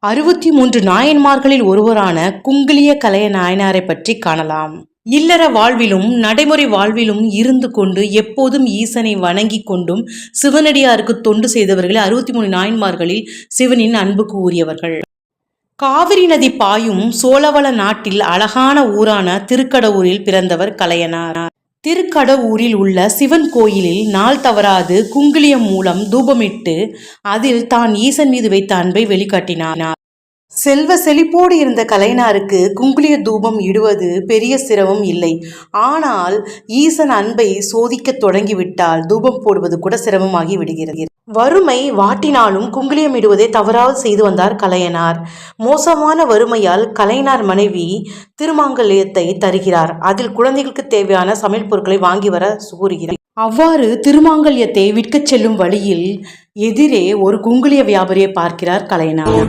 63 நாயன்மார்களில் ஒருவரான குங்கிலிய கலைய நாயனாரை பற்றி காணலாம். இல்லற வாழ்விலும் நடைமுறை வாழ்விலும் இருந்து கொண்டு எப்போதும் ஈசனை வணங்கி கொண்டும் சிவனடியாருக்கு தொண்டு செய்தவர்கள் 63 நாயன்மார்களில் சிவனின் அன்புக்கு உரியவர்கள். காவிரி நதி பாயும் சோழவள நாட்டில் அழகான ஊரான திருக்கடவூரில் பிறந்தவர் கலையனார். திருக்கடவூரில் உள்ள சிவன் கோயிலில் நாள் தவறாது குங்கிலியம் மூலம் தூபமிட்டு அதில் தான் ஈசன் மீது வைத்த அன்பை வெளிக்காட்டினார். செல்வ செழிப்போடு இருந்த கலைஞருக்கு குங்குலிய தூபம் இடுவது பெரிய சிரமம் இல்லை. ஆனால் ஈசன் அன்பை சோதிக்க தொடங்கிவிட்டால் தூபம் போடுவது கூட சிரமமாகி விடுகிறது. வறுமை வாட்டினாலும் குங்குலியம் இடுவதை தவறாது செய்து வந்தார் கலையனார். மோசமான வறுமையால் கலைஞர் மனைவி திருமாங்கல்யத்தை தருகிறார். அதில் குழந்தைகளுக்கு தேவையான சமையல் பொருட்களை வாங்கி வர கூறுகிறார். அவ்வாறு திருமாங்கல்யத்தை விற்கச் செல்லும் வழியில் எதிரே ஒரு குங்குலிய வியாபாரியை பார்க்கிறார் கலையனார்.